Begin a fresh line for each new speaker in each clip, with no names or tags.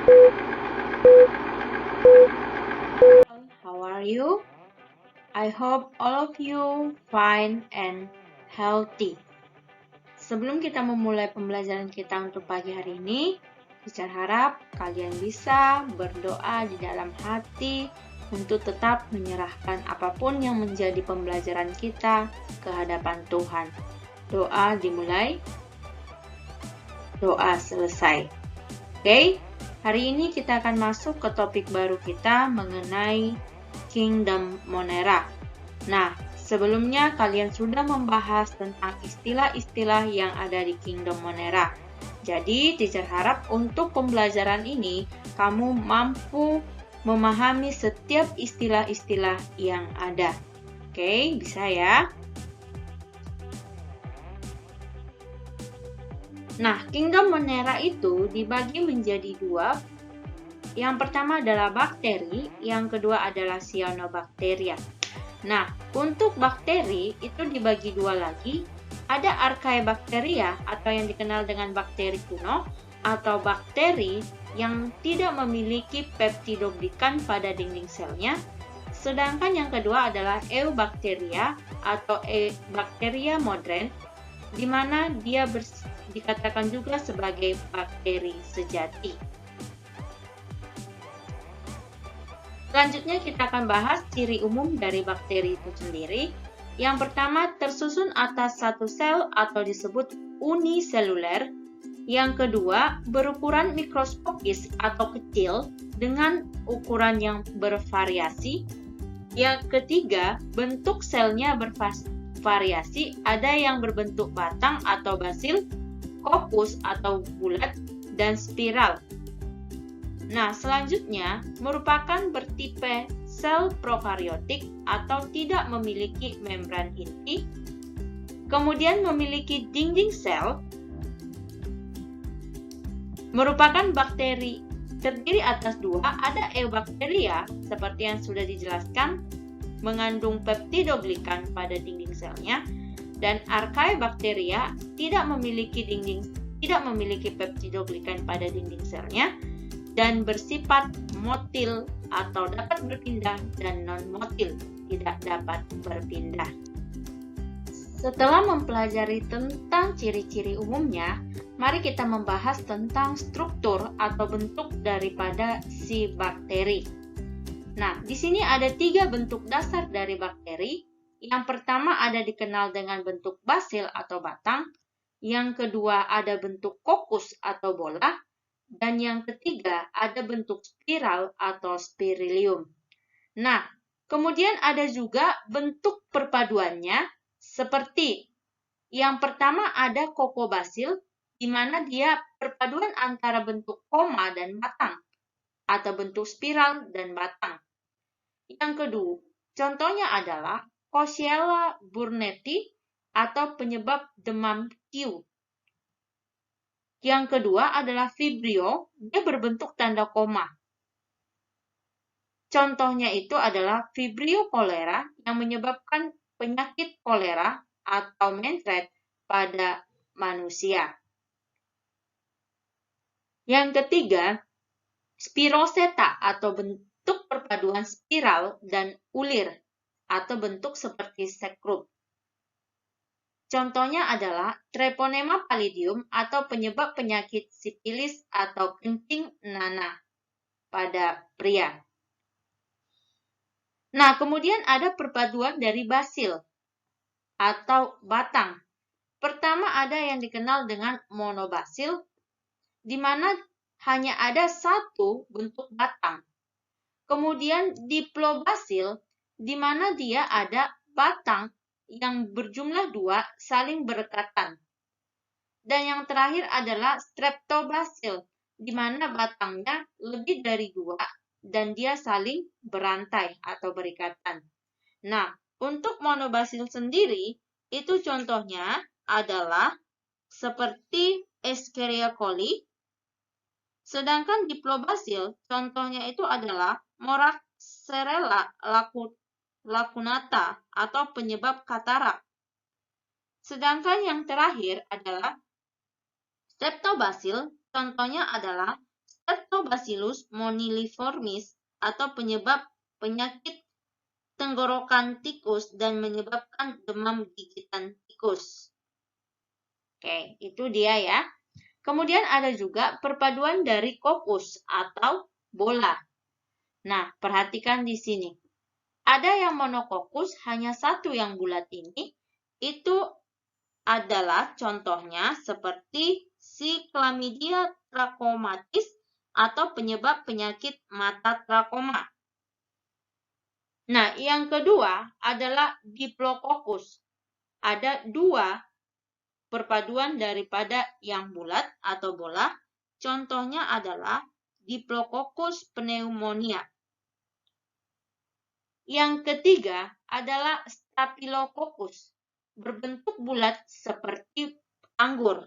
How are you? I hope all of you fine and healthy. Sebelum kita memulai pembelajaran kita untuk pagi hari ini, teacher harap kalian bisa berdoa di dalam hati untuk tetap menyerahkan apapun yang menjadi pembelajaran kita ke hadapan Tuhan. Doa dimulai, doa selesai. Oke, hari ini kita akan masuk ke topik baru kita mengenai Kingdom Monera. Nah, sebelumnya kalian sudah membahas tentang istilah-istilah yang ada di Kingdom Monera. Jadi, teacher harap untuk pembelajaran ini kamu mampu memahami setiap istilah-istilah yang ada. Oke, bisa ya? Nah, Kingdom Monera itu dibagi menjadi dua. Yang pertama adalah bakteri, yang kedua adalah cyanobacteria. Nah, untuk bakteri itu dibagi dua lagi. Ada Archaebacteria atau yang dikenal dengan bakteri kuno, atau bakteri yang tidak memiliki peptidoglikan pada dinding selnya. Sedangkan yang kedua adalah Eubacteria atau Bacteria modern, di mana dia dikatakan juga sebagai bakteri sejati. Selanjutnya kita akan bahas ciri umum dari bakteri itu sendiri. Yang pertama, tersusun atas satu sel atau disebut uniseluler. Yang kedua, berukuran mikroskopis atau kecil dengan ukuran yang bervariasi. Yang ketiga, bentuk selnya bervariasi, ada yang berbentuk batang atau basil, kopus atau bulat, dan spiral. Nah, selanjutnya merupakan bertipe sel prokaryotik atau tidak memiliki membran inti. Kemudian memiliki dinding sel. Merupakan bakteri terdiri atas dua, ada Eubacteria seperti yang sudah dijelaskan, mengandung peptidoglikan pada dinding selnya, dan Archaebacteria tidak memiliki peptidoglikan pada dinding selnya, dan bersifat motil atau dapat berpindah dan non-motil, tidak dapat berpindah. Setelah mempelajari tentang ciri-ciri umumnya, mari kita membahas tentang struktur atau bentuk daripada si bakteri. Nah, di sini ada 3 bentuk dasar dari bakteri. Yang pertama ada dikenal dengan bentuk basil atau batang, yang kedua ada bentuk kokus atau bola, dan yang ketiga ada bentuk spiral atau spirilium. Nah, kemudian ada juga bentuk perpaduannya, seperti yang pertama ada kokobasil, di mana dia perpaduan antara bentuk koma dan batang, atau bentuk spiral dan batang. Yang kedua, contohnya adalah Coxiella burnetii atau penyebab demam Q. Yang kedua adalah Vibrio, dia berbentuk tanda koma. Contohnya itu adalah Vibrio cholera yang menyebabkan penyakit kolera atau menthret pada manusia. Yang ketiga, Spiroseta atau bentuk perpaduan spiral dan ulir atau bentuk seperti sekrup. Contohnya adalah Treponema pallidum atau penyebab penyakit sifilis atau kencing nanah pada pria. Nah, kemudian ada perpaduan dari basil atau batang. Pertama ada yang dikenal dengan monobasil, di mana hanya ada satu bentuk batang. Kemudian diplobasil, di mana dia ada batang yang berjumlah 2 saling berdekatan. Dan yang terakhir adalah streptobasil, di mana batangnya lebih dari 2 dan dia saling berantai atau berikatan. Nah, untuk monobasil sendiri, itu contohnya adalah seperti Escherichia coli. Sedangkan diplobasil, contohnya itu adalah Moraxella lacunata atau penyebab katarak. Sedangkan yang terakhir adalah Streptobasil, contohnya adalah Lactobacillus moniliformis atau penyebab penyakit tenggorokan tikus dan menyebabkan demam gigitan tikus. Oke, itu dia ya. Kemudian ada juga perpaduan dari kokus atau bola. Nah, perhatikan di sini. Ada yang monokokus, hanya satu yang bulat ini. Itu adalah contohnya seperti si Chlamydia trachomatis atau penyebab penyakit mata trakoma. Nah, yang kedua adalah Diplococcus. Ada dua perpaduan daripada yang bulat atau bola. Contohnya adalah Diplococcus pneumonia. Yang ketiga adalah Staphylococcus, berbentuk bulat seperti anggur.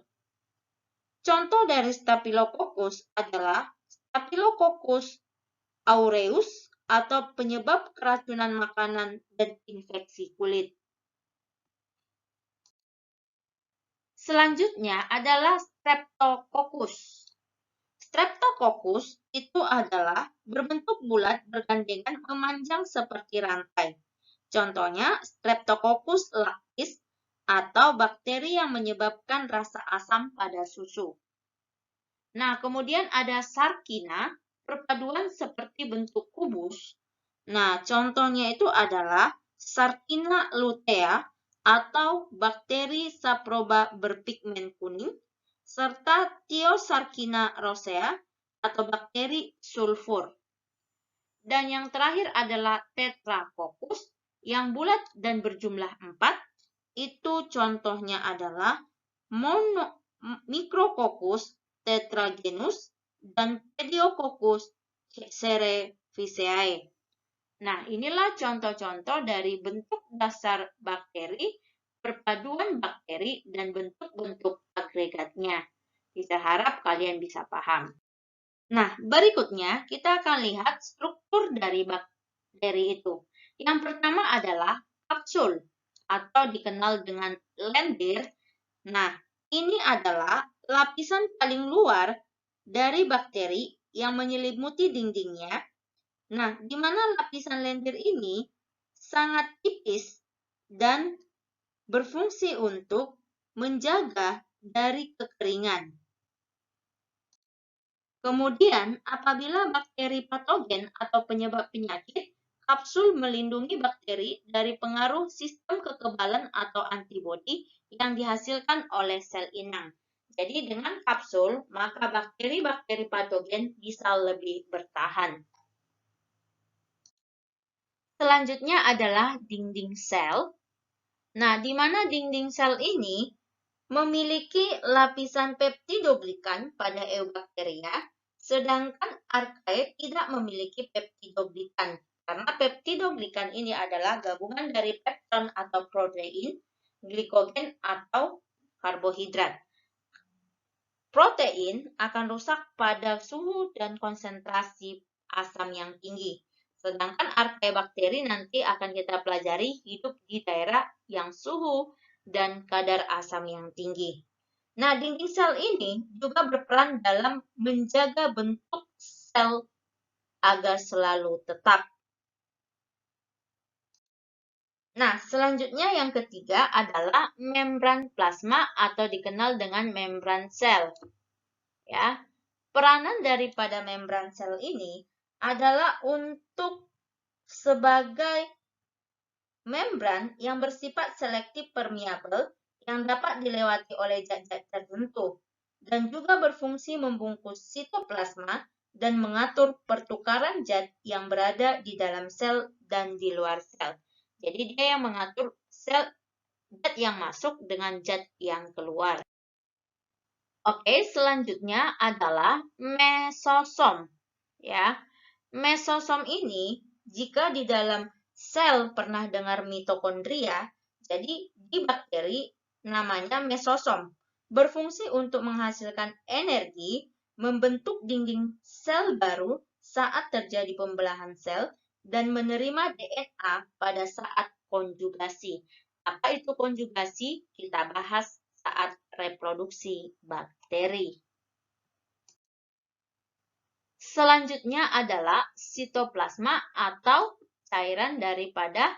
Contoh dari Staphylococcus adalah Staphylococcus aureus atau penyebab keracunan makanan dan infeksi kulit. Selanjutnya adalah Streptococcus. Streptococcus itu adalah berbentuk bulat bergandengan memanjang seperti rantai. Contohnya Streptococcus lactis atau bakteri yang menyebabkan rasa asam pada susu. Nah, kemudian ada Sarkina, perpaduan seperti bentuk kubus. Nah, contohnya itu adalah Sarkina lutea atau bakteri saproba berpigmen kuning, serta Thiosarkina rosea atau bakteri sulfur. Dan yang terakhir adalah Tetracoccus yang bulat dan berjumlah 4. Itu contohnya adalah Micrococcus tetragenus dan Pediococcus cerevisiae. Nah, inilah contoh-contoh dari bentuk dasar bakteri, perpaduan bakteri, dan bentuk-bentuk agregatnya. Kita harap kalian bisa paham. Nah, berikutnya kita akan lihat struktur dari bakteri itu. Yang pertama adalah kapsul atau dikenal dengan lendir. Nah, ini adalah lapisan paling luar dari bakteri yang menyelimuti dindingnya. Nah, di mana lapisan lendir ini sangat tipis dan berfungsi untuk menjaga dari kekeringan. Kemudian, apabila bakteri patogen atau penyebab penyakit, kapsul melindungi bakteri dari pengaruh sistem kekebalan atau antibodi yang dihasilkan oleh sel inang. Jadi dengan kapsul, maka bakteri-bakteri patogen bisa lebih bertahan. Selanjutnya adalah dinding sel. Nah, di mana dinding sel ini memiliki lapisan peptidoglikan pada eubakteria, sedangkan archaea tidak memiliki peptidoglikan. Karena peptidoglikan ini adalah gabungan dari pepton atau protein, glikogen atau karbohidrat. Protein akan rusak pada suhu dan konsentrasi asam yang tinggi. Sedangkan archaea bakteri nanti akan kita pelajari hidup di daerah yang suhu dan kadar asam yang tinggi. Nah, dinding sel ini juga berperan dalam menjaga bentuk sel agar selalu tetap. Nah, selanjutnya yang ketiga adalah membran plasma atau dikenal dengan membran sel. Ya, peranan daripada membran sel ini adalah untuk sebagai membran yang bersifat selektif permeabel yang dapat dilewati oleh zat-zat tertentu dan juga berfungsi membungkus sitoplasma dan mengatur pertukaran zat yang berada di dalam sel dan di luar sel. Jadi dia yang mengatur zat yang masuk dengan zat yang keluar. Oke, selanjutnya adalah mesosom. Ya, mesosom ini jika di dalam sel pernah dengar mitokondria, jadi di bakteri namanya mesosom. Berfungsi untuk menghasilkan energi, membentuk dinding sel baru saat terjadi pembelahan sel, dan menerima DNA pada saat konjugasi. Apa itu konjugasi? Kita bahas saat reproduksi bakteri. Selanjutnya adalah sitoplasma atau cairan daripada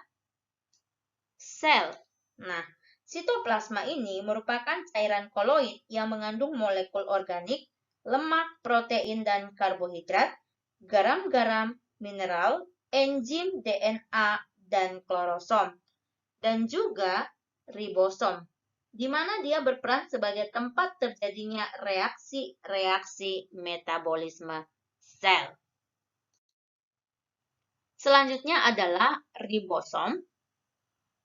sel. Nah, sitoplasma ini merupakan cairan koloid yang mengandung molekul organik, lemak, protein, dan karbohidrat, garam-garam, mineral, enzim, DNA, dan klorosom, dan juga ribosom, di mana dia berperan sebagai tempat terjadinya reaksi-reaksi metabolisme sel. Selanjutnya adalah ribosom.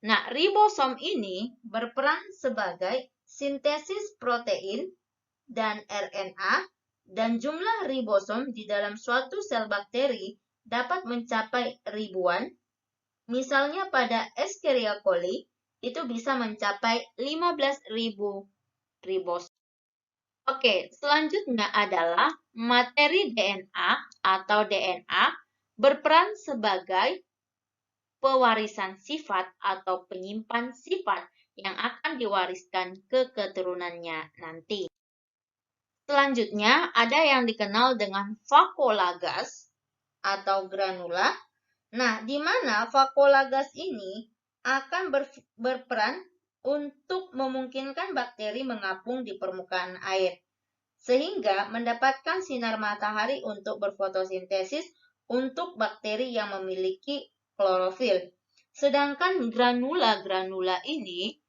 Nah, ribosom ini berperan sebagai sintesis protein dan RNA, dan jumlah ribosom di dalam suatu sel bakteri dapat mencapai ribuan. Misalnya pada Escherichia coli, itu bisa mencapai 15.000 ribosom. Oke, selanjutnya adalah materi DNA atau DNA berperan sebagai pewarisan sifat atau penyimpan sifat yang akan diwariskan ke keturunannya nanti. Selanjutnya ada yang dikenal dengan fakolagas atau granula. Nah, di mana fakolagas ini akan berperan untuk memungkinkan bakteri mengapung di permukaan air, sehingga mendapatkan sinar matahari untuk berfotosintesis untuk bakteri yang memiliki klorofil. Sedangkan granula-granula ini,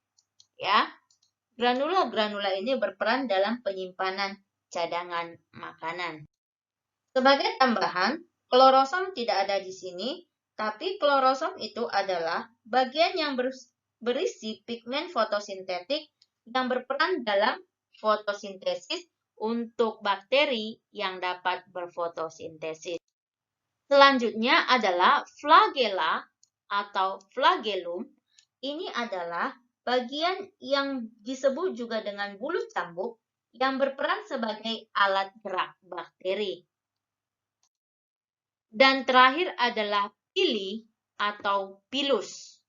granula-granula ini berperan dalam penyimpanan cadangan makanan. Sebagai tambahan, klorosom tidak ada di sini, tapi klorosom itu adalah bagian yang berisi pigmen fotosintetik yang berperan dalam fotosintesis untuk bakteri yang dapat berfotosintesis. Selanjutnya adalah flagella atau flagellum. Ini adalah bagian yang disebut juga dengan bulu cambuk yang berperan sebagai alat gerak bakteri. Dan terakhir adalah pili atau pilus.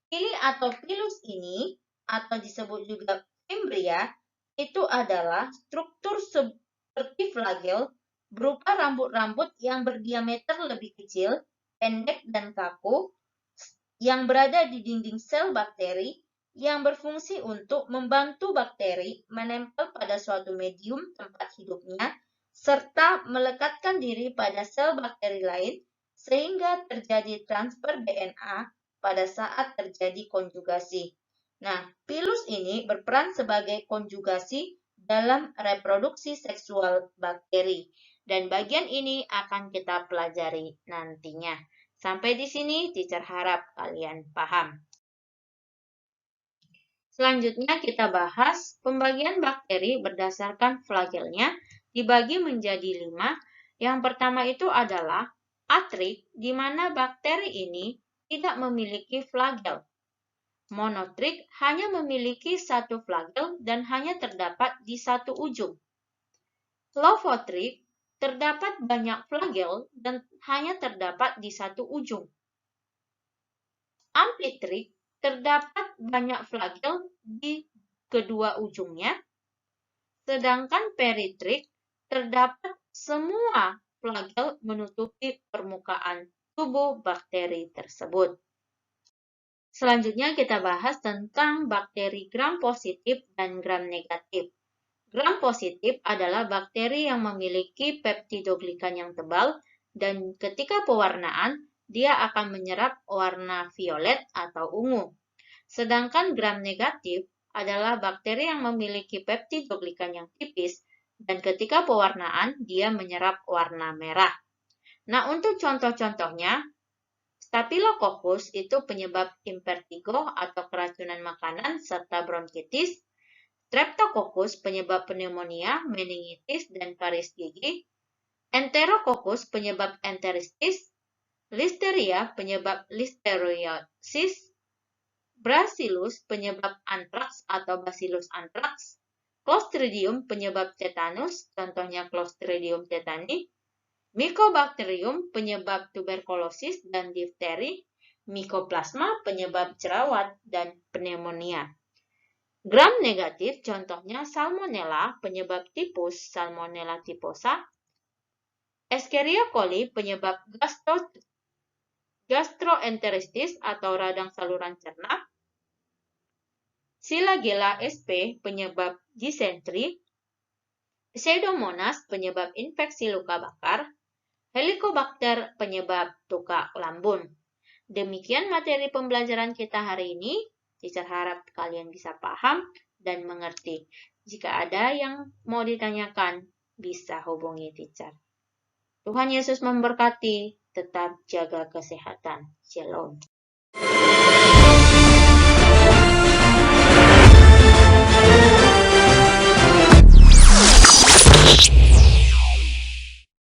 Pili atau pilus ini atau disebut juga fimbria itu adalah struktur seperti flagel berupa rambut-rambut yang berdiameter lebih kecil, pendek dan kaku yang berada di dinding sel bakteri yang berfungsi untuk membantu bakteri menempel pada suatu medium tempat hidupnya serta melekatkan diri pada sel bakteri lain sehingga terjadi transfer DNA pada saat terjadi konjugasi. Nah, pilus ini berperan sebagai konjugasi dalam reproduksi seksual bakteri. Dan bagian ini akan kita pelajari nantinya. Sampai di sini, teacher harap kalian paham. Selanjutnya kita bahas pembagian bakteri berdasarkan flagelnya dibagi menjadi 5. Yang pertama itu adalah atrik, di mana bakteri ini tidak memiliki flagel. Monotrik hanya memiliki satu flagel dan hanya terdapat di satu ujung. Lovotrik terdapat banyak flagel dan hanya terdapat di satu ujung. Amphitrik terdapat banyak flagel di kedua ujungnya, sedangkan peritrik terdapat semua flagel menutupi permukaan tubuh bakteri tersebut. Selanjutnya kita bahas tentang bakteri gram positif dan gram negatif. Gram positif adalah bakteri yang memiliki peptidoglikan yang tebal dan ketika pewarnaan dia akan menyerap warna violet atau ungu. Sedangkan gram negatif adalah bakteri yang memiliki peptidoglikan yang tipis dan ketika pewarnaan dia menyerap warna merah. Nah, untuk contoh-contohnya, Staphylococcus itu penyebab impertigo atau keracunan makanan serta bronkitis, Streptococcus penyebab pneumonia, meningitis, dan karies gigi, Enterococcus penyebab enteristis, Listeria penyebab listeriosis, Bacillus penyebab antraks atau Bacillus anthrax, Clostridium penyebab tetanus, contohnya Clostridium tetani, Mycobacterium penyebab tuberkulosis dan difteri, Mycoplasma penyebab jerawat dan pneumonia. Gram negatif contohnya Salmonella penyebab tipus Salmonella typhosa, Escherichia coli penyebab gastroenteritis atau radang saluran cerna. Shigella sp penyebab disentri. Pseudomonas penyebab infeksi luka bakar. Helicobacter penyebab tukak lambun. Demikian materi pembelajaran kita hari ini. Teacher harap kalian bisa paham dan mengerti. Jika ada yang mau ditanyakan, bisa hubungi teacher. Tuhan Yesus memberkati, tetap jaga kesehatan. Shalom.